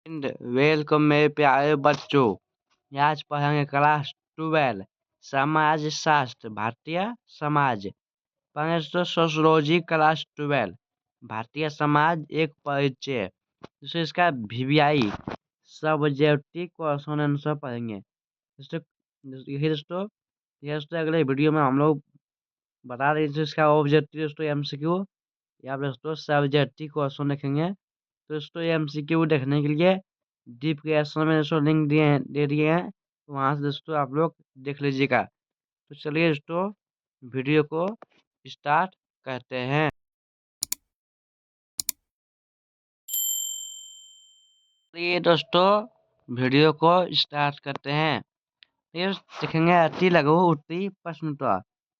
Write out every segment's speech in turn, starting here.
Welcome मेरे प्यारे बच्चों। आज पढ़ेंगे क्लास 12 समाज शास्त्र भारतीय समाज। पढ़ेंगे सोशियोलॉजी क्लास 12 भारतीय समाज एक परिचय। जैसे इसका वीवीआई सब्जेक्टिव क्वेश्चन आंसर पढ़ेंगे। दोस्तों अगले वीडियो में हम लोग बता रहे थे इसका ऑब्जेक्टिव दोस्तों एमसीक्यू या दोस्तों सब्जेक्टिव क्वेश्चन देखेंगे। तो दोस्तों एमसीक्यू देखने के लिए डिस्क्रिप्शन में दोस्तों लिंक दे दिए हैं, तो वहाँ से दोस्तों आप लोग देख लीजिएगा। तो चलिए दोस्तों वीडियो को स्टार्ट करते हैं। चलिए दोस्तों वीडियो को स्टार्ट करते हैं। ये देखेंगे अति लघु उत्तरी प्रश्न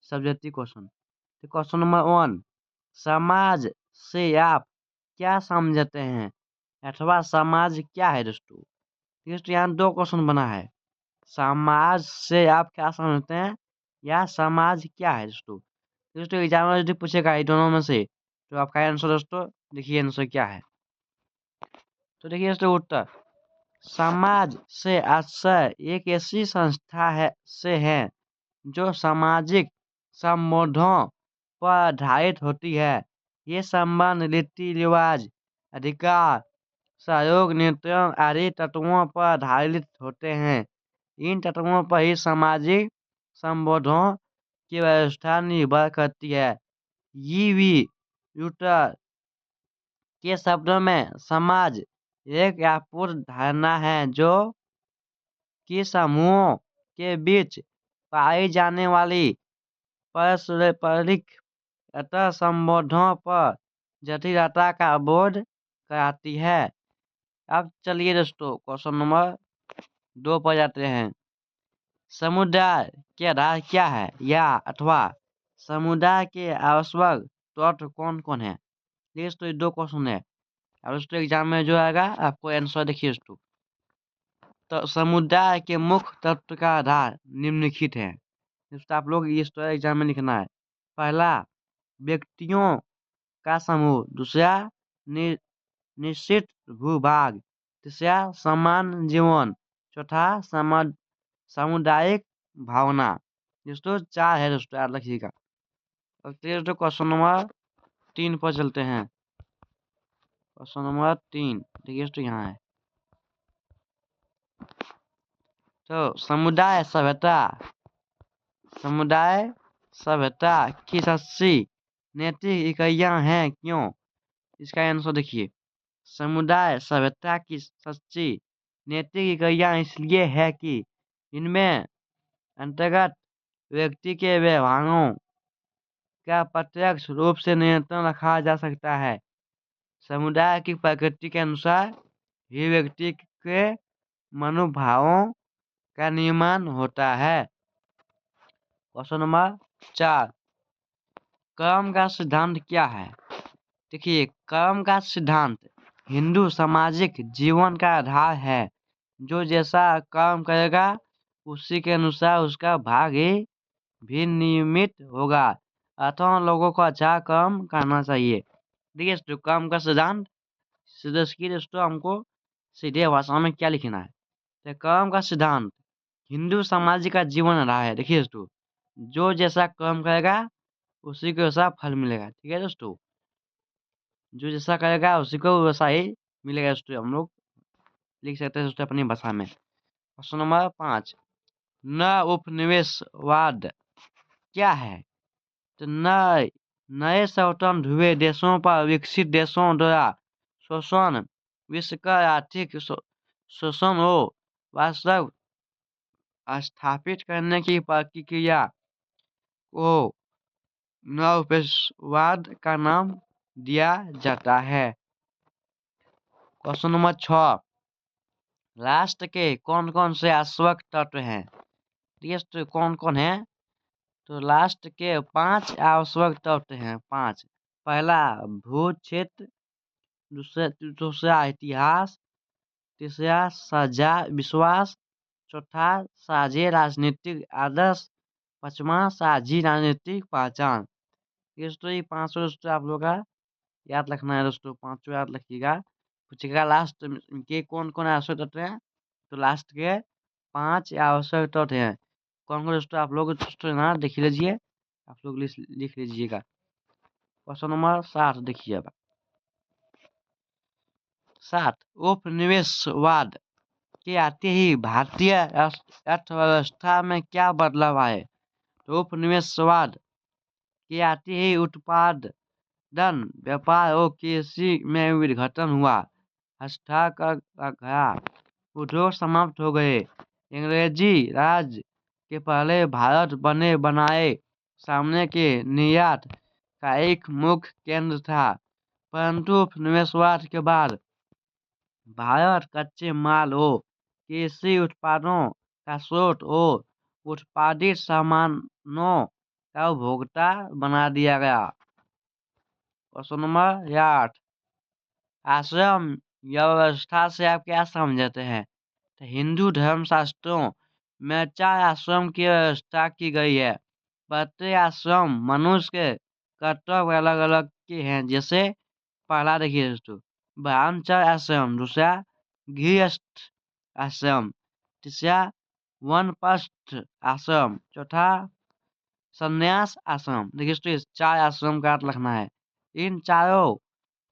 सब्जेक्टिव क्वेश्चन। तो क्वेश्चन नंबर 1, समाज से आप क्या समझते हैं अथवा समाज क्या है दोस्तों। दोस्तों यहाँ दो क्वेश्चन बना है, समाज से आप क्या समझते हैं या समाज क्या है दोस्तों। दोस्तों एग्जाम में यदि पूछेगा ये दोनों में से तो आपका आंसर दोस्तों देखिए आंसर क्या है। तो देखिए दोस्तों उत्तर, समाज से आशय एक ऐसी संस्था है जो सामाजिक संबंधों पर आधारित होती है। ये संबंध रीति रिवाज, अधिकार, सहयोग, नीतियों आदि तत्वों पर आधारित होते हैं। इन तत्वों पर ही सामाजिक संबंधों की व्यवस्था निर्भर करती है। ईवी यूटर के शब्दों में समाज एक अपूर्ण धारणा है जो कि समूहों के बीच पाई जाने वाली पारस्परिक संबंधों पर जटिलता का बोध कराती है। अब चलिए दोस्तों क्वेश्चन नंबर 2 पर जाते हैं। समुदाय के आधार क्या है या अथवा समुदाय के आवश्यक तत्व कौन कौन है। दोस्तों ये दो क्वेश्चन है, अब दोस्तों एग्जाम में जो आएगा आपको आंसर देखिए दोस्तों। तो समुदाय के मुख्य तत्व का आधार निम्नलिखित है। दोस्तों आप लोग इस तरह एग्जाम में लिखना है। पहला व्यक्तियों का समूह, दूसरा निश्चित भूभाग, तीसरा समान जीवन, चौथा सामुदायिक भावना। दोस्तों 4 है दोस्तों याद रखिएगा। अब दोस्तों क्वेश्चन नंबर 3 पर चलते हैं। क्वेश्चन नंबर 3 देखिए दोस्तों यहाँ है। तो समुदाय सभ्यता की सच्ची नैतिक इकाइयां हैं क्यों। इसका आंसर देखिए, समुदाय सभ्यता की सच्ची नैतिक इकाइयां इसलिए है कि इनमें अंतर्गत व्यक्ति के व्यवहारों का प्रत्यक्ष रूप से नियंत्रण रखा जा सकता है। समुदाय की प्रकृति के अनुसार ही व्यक्ति के मनोभावों का निर्माण होता है। क्वेश्चन नंबर 4, कर्म का सिद्धांत क्या है। देखिए कर्म का सिद्धांत हिंदू सामाजिक जीवन का आधार है। जो जैसा कर्म करेगा उसी के अनुसार उसका भाग्य भी नियमित होगा, अथवा लोगों को अच्छा कर्म करना चाहिए। देखिए दोस्तों कर्म का सिद्धांत सीधे दोस्तों हमको सीधे भाषा में क्या लिखना है। तो कर्म का सिद्धांत हिंदू समाज का जीवन आधार है। देखिए दोस्तों जो जैसा कर्म करेगा उसी को वैसा फल मिलेगा। ठीक है दोस्तों, जो जैसा करेगा उसी को वैसा ही मिलेगा दोस्तों। हम लोग लिख सकते हैं दोस्तों अपनी भाषा में। क्वेश्चन नंबर 5, न उपनिवेशवाद क्या है। तो नए स्वतंत्र हुए देशों पर विकसित देशों द्वारा शोषण, विश्व का आर्थिक शोषण हो वास्तव स्थापित करने की प्रक्रिया को नवोपनिवेशवाद का नाम दिया जाता है। क्वेश्चन नंबर 6, राष्ट्र के कौन कौन से आवश्यक तत्व हैं। राष्ट्र कौन कौन है। तो राष्ट्र के 5 आवश्यक तत्व हैं। 5, पहला भू क्षेत्र, दूसरा इतिहास, तीसरा साझा विश्वास, चौथा साझे राजनीतिक आदर्श, पांचवा साझी राजनीतिक पहचान। दोस्तों ये 5 दोस्तों आप लोग का याद रखना है दोस्तों, 5 याद रखिएगा। पूछेगा लास्ट के कौन कौन आवश्यक तत्व हैं, तो लास्ट के 5 आवश्यक तत्व हैं। कौन कौन दोस्तों आप लोग दोस्तों ना देख लीजिए, आप लोग लिख लीजिएगा। क्वेश्चन नंबर 7 देखिए अब 7 उपनिवेशवाद के आते ही भारतीय अर्थव्यवस्था में क्या बदलाव आए। तो उपनिवेशवाद के आते ही उत्पादन व्यापार और कृषि में विघटन हुआ, हस्तक्षेप गया, उद्योग समाप्त हो गए। अंग्रेजी राज के पहले भारत बने बनाए सामने के निर्यात का एक मुख्य केंद्र था, परंतु उपनिवेशवाद के बाद भारत कच्चे माल हो, कृषि उत्पादों का स्रोत हो, उत्पादित सामानों का उपभोक्ता बना दिया गया। क्वेश्चन नंबर 8 आश्रम व्यवस्था से आप क्या समझते हैं। तो हिंदू धर्म शास्त्रों में 4 आश्रम की व्यवस्था की गई है। प्रत्येक आश्रम मनुष्य के कर्तव्य अलग अलग के हैं। जैसे पहला देखिए दोस्तों ब्रह्मचर्य आश्रम, दूसरा गृहस्थ आश्रम, तीसरा वानप्रस्थ आश्रम, चौथा संन्यास आश्रम। देखिए दोस्तों इस 4 आश्रम का अर्थ लिखना है। इन चारों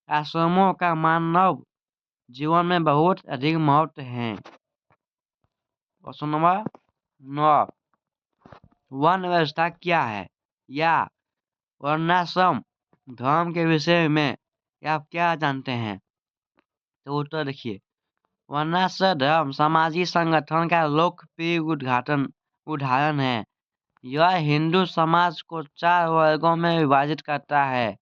आश्रमों का मानव जीवन में बहुत अधिक महत्व है। क्वेश्चन नंबर 9 वन व्यवस्था क्या है या वर्णाश्रम धर्म के विषय में आप क्या जानते हैं। तो उत्तर देखिए वर्णाश्रम धर्म सामाजिक संगठन का लोकप्रिय उदाहरण है। यह हिंदू समाज को 4 वर्गों में विभाजित करता है।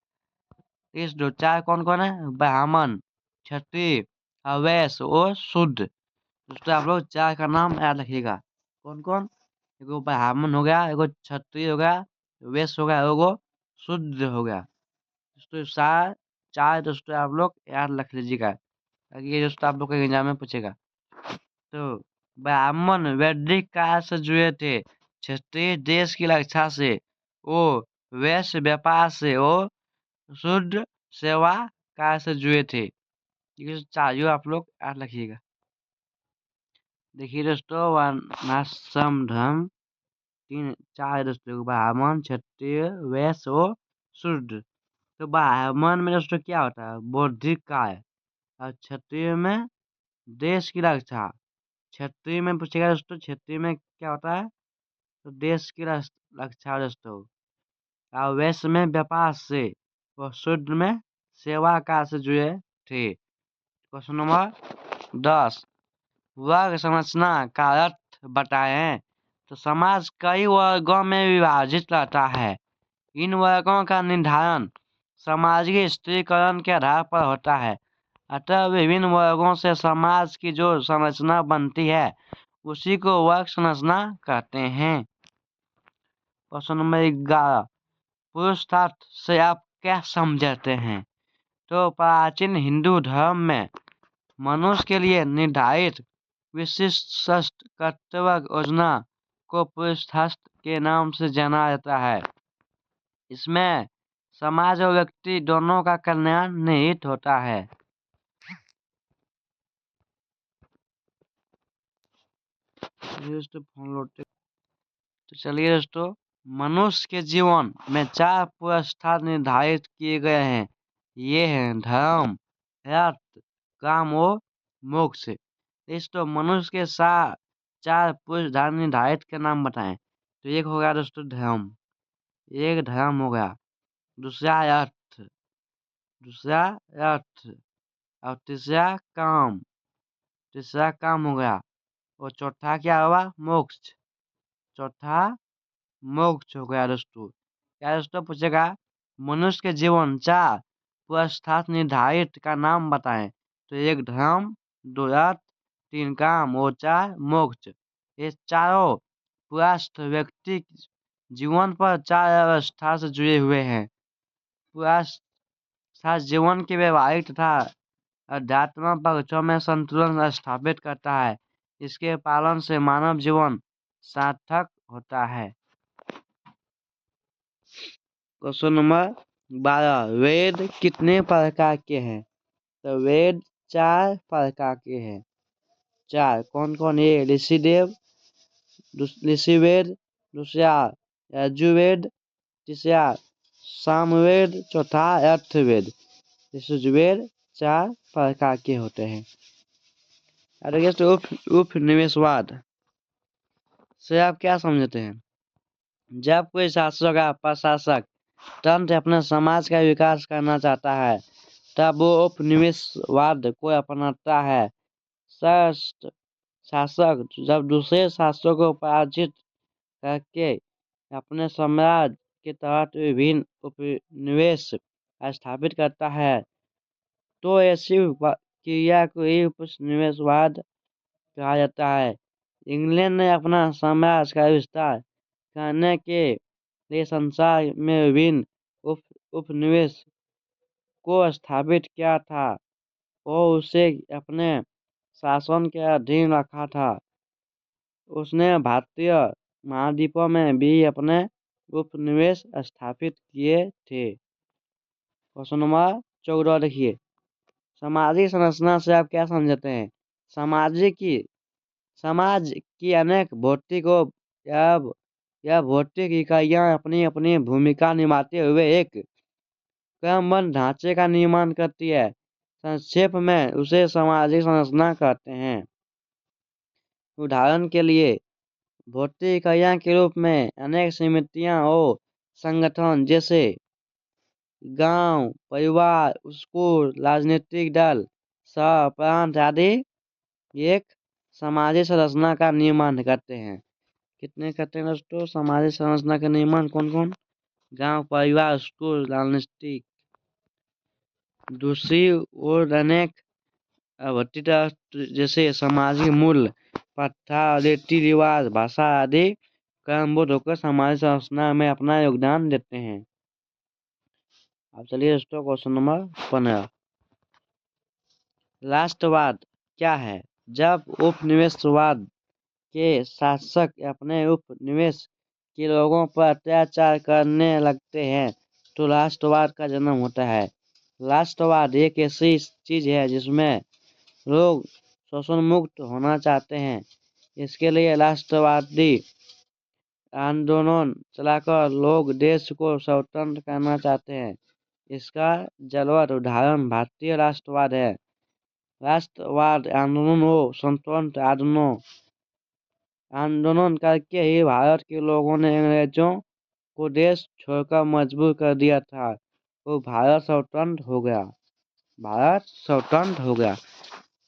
इस दो 4 कौन कौन है, ब्राह्मण, क्षत्रिय, अवैश्य और शूद्र। दोस्तों आप लोग 4 का नाम याद रखिएगा। कौन कौन, एगो ब्राह्मण हो गया, एगो क्षत्रिय हो गया, वैश्य हो गया, एगो शूद्र हो गया। दोस्तों 4 दोस्तों आप लोग याद रख लीजिएगा, ताकि ये दोस्तों आप लोग के एग्जाम में पूछेगा। तो ब्राह्मण वैदिक काल से जुड़े थे, क्षत्रिय देश की रक्षा से, ओ वैश्य व्यापार से, ओ शूद्र सेवा काल से जुड़े थे। ये चारों आप लोग याद रखिएगा। देखिए दोस्तों वर्णाश्रम धर्म 4 दोस्तों ब्राह्मण, क्षत्रिय, वैश्य और शूद्र। तो ब्राह्मण में दोस्तों क्या होता है, बौद्धिक कार्य, और क्षत्रिय में देश की रक्षा। क्षत्रिय में पूछेगा दोस्तों, क्षत्रिय में क्या होता है, तो देश की रक्षा दोस्तों। और वैश्य में व्यापार से, और शूद्र में सेवा काल से जुड़े थे। क्वेश्चन नंबर 10 वर्ग संरचना का अर्थ बताएं। तो समाज कई वर्गों में विभाजित रहता है। इन वर्गों का निर्धारण सामाजिक स्थिरीकरण के आधार पर होता है। अतः विभिन्न वर्गों से समाज की जो संरचना बनती है उसी को वर्ग संरचना कहते हैं। क्वेश्चन नंबर 11 पुरुषार्थ से आप क्या समझते हैं। तो प्राचीन हिंदू धर्म में मनुष्य के लिए निर्धारित विशिष्ट कर्तव्य योजना को पुरुषार्थ के नाम से जाना जाता है। इसमें समाज और व्यक्ति दोनों का कल्याण निहित होता है। तो चलिए दोस्तों मनुष्य के जीवन में 4 पुरुषार्थ निर्धारित किए गए हैं। ये हैं धर्म, अर्थ, काम और मोक्ष। दोस्तों मनुष्य के साथ 4 पुरुषार्थ निर्धारित के नाम बताएं। तो एक हो गया दोस्तों धर्म, एक धर्म हो गया, दूसरा अर्थ, दूसरा अर्थ, और तीसरा काम हो गया, और चौथा क्या हुआ, मोक्ष, चौथा मोक्ष हो गया दोस्तों। क्या दोस्तों पूछेगा मनुष्य के जीवन 4 पुरुषार्थ निर्धारित का नाम बताएं। तो एक धर्म, 2 अर्थ, 3 काम और 4 मोक्ष। ये चारों पुरुषार्थ व्यक्ति जीवन पर 4 अवस्था से जुड़े हुए हैं। पुरुषार्थ जीवन के व्यवहारिक तथा आध्यात्मिक पक्षों में संतुलन स्थापित करता है। इसके पालन से मानव जीवन सार्थक होता है। क्वेश्चन नंबर 12 वेद कितने प्रकार के हैं। तो वेद 4 प्रकार के हैं। 4 कौन कौन? ये ऋषिदेव, ऋषिवेद, दूसरा यजुर्वेद, तीसरा सामवेद, चौथा अर्थवेद। ऋषिवेद 4 प्रकार के होते हैं। उपनिवेशवाद से आप क्या समझते हैं? जब कोई शासक या प्रशासक तंत्र अपने समाज का विकास करना चाहता है तब वो उपनिवेशवाद को अपनाता है। शासक जब दूसरे शासकों को पराजित करके अपने साम्राज्य के तहत विभिन्न उपनिवेश स्थापित करता है तो ऐसी क्रिया को ही उपनिवेशवाद कहा जाता है। इंग्लैंड ने अपना साम्राज्य का विस्तार करने के लिए संसार में विभिन्न उपनिवेश को स्थापित किया था और उसे अपने शासन के अधीन रखा था। उसने भारतीय महाद्वीपों में भी अपने उपनिवेश स्थापित किए थे। क्वेश्चन नंबर 14 देखिए, सामाजिक संरचना से आप क्या समझते हैं? समाज की अनेक भौतिक या भौतिक इकाइयां अपनी अपनी भूमिका निभाते हुए एक क्रमबद्ध ढांचे का निर्माण करती है। संक्षेप में उसे सामाजिक संरचना कहते हैं। उदाहरण के लिए भौतिक इकाइयां के रूप में अनेक समितियां और संगठन जैसे गांव, परिवार, स्कूल, राजनीतिक दल, शहर, प्रांत आदि एक सामाजिक संरचना का निर्माण करते हैं। कितने करते हैं दोस्तों सामाजिक संरचना का निर्माण? कौन कौन? गांव, परिवार, स्कूल, राजनीतिक। दूसरी ओर अनेक जैसे सामाजिक मूल्य, प्रथा, रीति रिवाज, भाषा आदि क्रमबद्ध होकर सामाजिक संरचना में अपना योगदान देते हैं। अब चलिए दोस्तों क्वेश्चन नंबर 15, राष्ट्रवाद क्या है? जब उपनिवेशवाद के शासक अपने उपनिवेश के लोगों पर अत्याचार करने लगते हैं तो राष्ट्रवाद का जन्म होता है। राष्ट्रवाद एक ऐसी चीज है जिसमें लोग शोषण मुक्त होना चाहते हैं। इसके लिए राष्ट्रवादी आंदोलन चलाकर लोग देश को स्वतंत्र करना चाहते हैं। इसका जलवत उदाहरण भारतीय राष्ट्रवाद है। राष्ट्रवाद आंदोलन हो स्वतंत्र आंदोलन करके ही भारत के लोगों ने अंग्रेजों को देश छोड़कर मजबूर कर दिया था। वो भारत स्वतंत्र हो गया।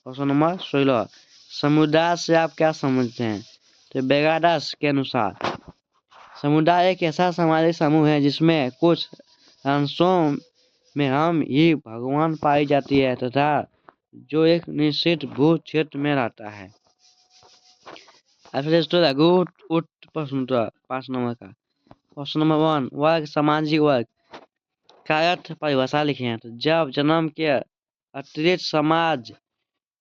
क्वेश्चन नंबर 16, समुदाय से आप क्या समझते हैं? तो बेगादास के अनुसार समुदाय एक ऐसा सामाजिक समूह है जिसमें कुछ अंशों में हम ही भगवान पाई जाती है तथा जो एक निश्चित भू क्षेत्र में रहता है। प्रश्न 5 नंबर का क्वेश्चन नंबर 1, वर्ग, सामाजिक वर्ग का अर्थ परिभाषा लिखे हैं। तो जब जन्म के अतिरिक्त समाज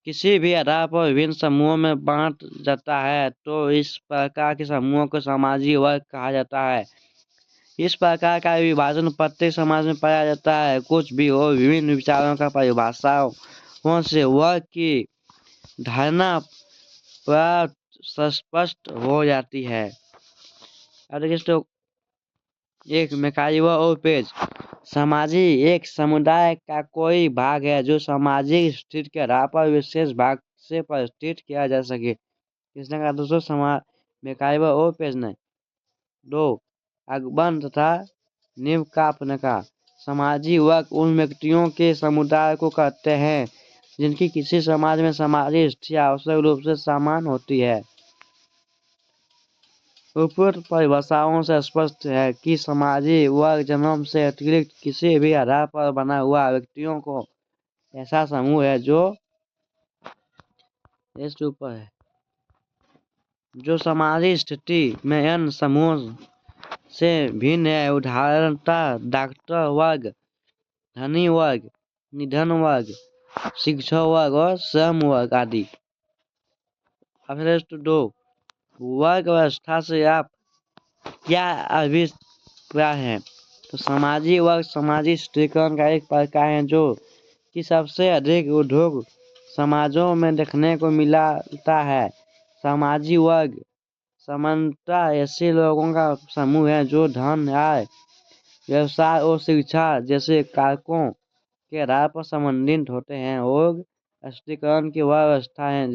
किसी भी आधार पर विभिन्न समूहों में बांट जाता है तो इस प्रकार के समूहों को सामाजिक वर्ग कहा जाता है। इस प्रकार का विभाजन प्रत्येक समाज में पाया जाता है। कुछ भी हो, विभिन्न विचारों का परिभाषाओं से वर्ग की धारणा प्राप्त स्पष्ट हो जाती है। अब देखिए एक मैकाइवर और पेज, सामाजिक एक समुदाय का कोई भाग है जो सामाजिक स्थिति के आधार पर विशेष भाग से परिचित किया जा सके। किसने कहा दोस्तों? मैकाइवर और पेज ने। 2, अकबर्न तथा निमकाप ने कहा सामाजिक वर्ग उन व्यक्तियों के समुदाय को कहते हैं जिनकी किसी समाज में सामाजिक स्थिति आवश्यक रूप से समान होती है। उपरोक्त परिभाषाओं से स्पष्ट है कि सामाजिक वर्ग जन्म से अतिरिक्त किसी भी आधार पर बना हुआ व्यक्तियों को ऐसा समूह है जो इसके ऊपर है जो सामाजिक स्थिति में अन्य समूहों से भिन्न है। उदाहरणतः डॉक्टर वर्ग, धनी वर्ग, निधन वर्ग, शिक्षक वर्ग और श्रम वर्ग आदि। अब 2, वर्ग व्यवस्था से आप क्या अभिप्राय है? तो सामाजिक वर्ग सामाजिक स्थितिकरण का एक प्रकार है जो कि सबसे अधिक उद्योग समाजों में देखने को मिलता है। सामाजिक वर्ग सामान्यतः ऐसे लोगों का समूह है जो धन, आय, व्यवसाय और शिक्षा जैसे कारकों के आधार पर संबंधित होते हैं। और स्त्रीकरण की वह अवस्था है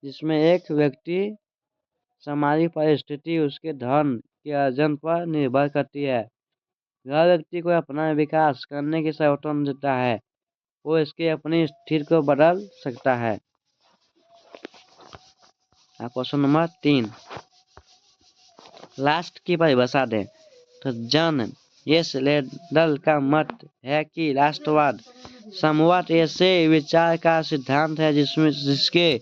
जिसमें एक व्यक्ति सामाजिक परिस्थिति उसके धन के अर्जन पर निर्भर करती है। वह व्यक्ति को अपना विकास करने की स्वतंत्रता है। वो इसके अपनी स्थिति को बदल सकता है। क्वेश्चन नंबर 3, राष्ट्र की परिभाषा दें। तो जॉन एस लेडल का मत है कि राष्ट्रवाद समूहत ऐसे विचार का सिद्धांत है जिसके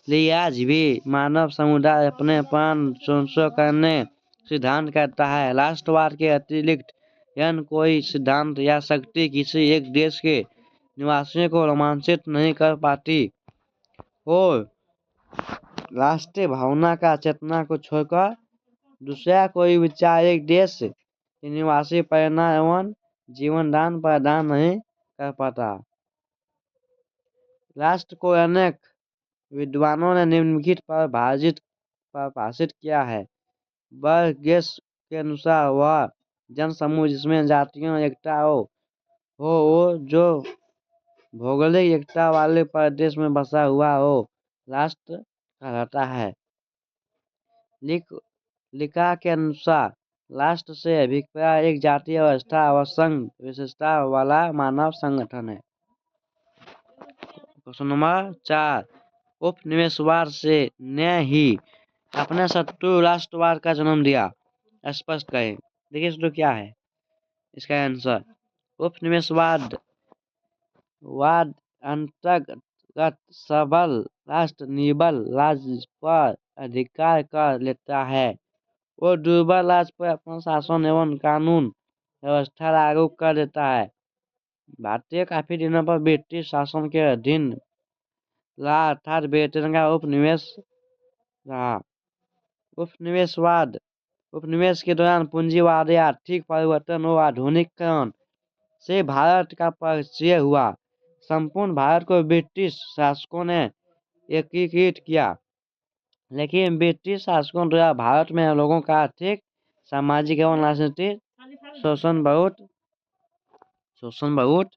लिए आज भी मानव समुदाय अपने प्राण संशोधन करने सिद्धांत करता है। राष्ट्रवाद के अतिरिक्त अन्य कोई सिद्धांत या शक्ति किसी एक देश के निवासियों को रोमांचित नहीं कर पाती और राष्ट्रीय भावना का चेतना को छोड़कर दूसरा कोई विचार एक देश के निवासी प्रेरणा एवं जीवनदान प्रदान नहीं कर पाता। राष्ट्र को अनेक विद्वानों ने निम्नलिखित परिभाषित किया है। बर्गेस के अनुसार वह जनसमूह जिसमें जातियों एकता हो वो जो भौगोलिक एकता वाले प्रदेश में बसा हुआ हो राष्ट्र कहलाता है। लिका के अनुसार राष्ट्र से अभिप्राय एक जातीय अवस्था और संघ विशेषता वाला मानव संगठन है। क्वेश्चन नंबर 4, उपनिवेशवाद से ने ही अपने शत्रु राष्ट्रवाद का जन्म दिया, स्पष्ट करें। देखिए दोस्तों क्या है इसका आंसर। उपनिवेशवाद अंतर्गत सबल राष्ट्र निर्बल राज्य पर अधिकार कर लेता है और दुर्बल राज्य पर अपना शासन एवं कानून व्यवस्था लागू कर देता है। भारतीय काफी दिनों पर ब्रिटिश शासन के अधीन रहा अर्थात ब्रिटेन का उपनिवेश रहा। उपनिवेश के दौरान पूंजीवादी आर्थिक परिवर्तन और आधुनिकीकरण से भारत का परिचय हुआ। संपूर्ण भारत को ब्रिटिश शासकों ने एकीकृत किया, लेकिन ब्रिटिश शासकों द्वारा भारत में लोगों का आर्थिक, सामाजिक एवं राजनीतिक शोषण बहुत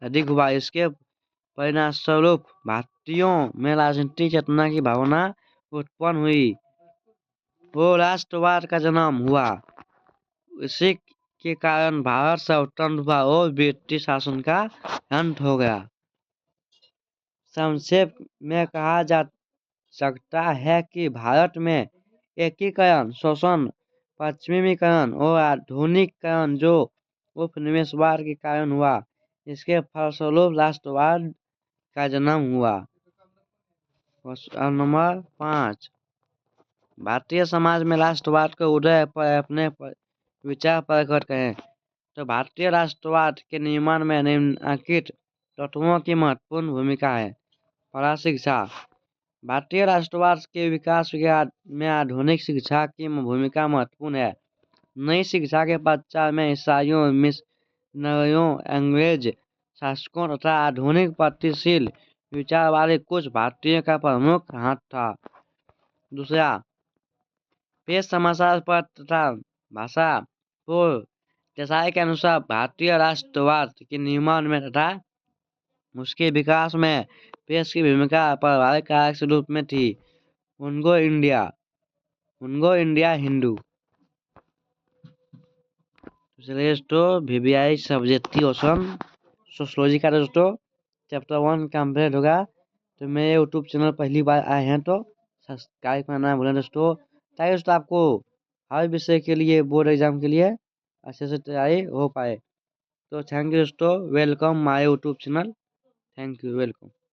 अधिक हुआ। इसके परिणामस्वरूप भारतीयों में राजनीतिक चेतना की भावना उत्पन्न हुई वो राष्ट्रवाद का जन्म हुआ। इसी के कारण भारत स्वतंत्र हुआ और ब्रिटिश शासन का अंत हो गया। संक्षेप में कहा जा सकता है कि भारत में एकीकरण, शोषण, पश्चिमीकरण और आधुनिकीकरण जो उपनिवेशवाद के कारण हुआ, इसके फलस्वरूप राष्ट्रवाद का जन्म हुआ। नंबर 5, भारतीय समाज में राष्ट्रवाद के उदय पर अपने विचार प्रकट करें। तो भारतीय राष्ट्रवाद के निर्माण में निम्नलिखित तत्वों की महत्वपूर्ण भूमिका है। पहला, शिक्षा। भारतीय राष्ट्रवाद के विकास में आधुनिक शिक्षा की भूमिका महत्वपूर्ण है। नई शिक्षा के पश्चात में ईसाइयों, मिशनरियों, अंग्रेज शासकों तथा आधुनिक प्रगतिशील विचार वाले कुछ भारतीयों का प्रमुख हाथ था। दूसरा, प्रेस, समाचार पत्र तथा भाषा को देसाई के अनुसार भारतीय राष्ट्रवाद के निर्माण में तथा उसके विकास में प्रेस की भूमिका प्रभावित कारक के रूप में थी। उनको इंडिया हिंदू। चलिए दोस्तों, VVI सब्जेक्टिव क्वेश्चन सोशियोलॉजी का दोस्तों चैप्टर 1 कंप्लीट होगा। तो मेरे यूट्यूब चैनल पहली बार आए हैं तो सब्सक्राइब करना ना भूलें दोस्तों, ताकि दोस्तों आपको हर विषय के लिए बोर्ड एग्जाम के लिए अच्छे से तैयारी हो पाए। तो थैंक यू दोस्तों, welcome my YouTube channel. Thank you, welcome.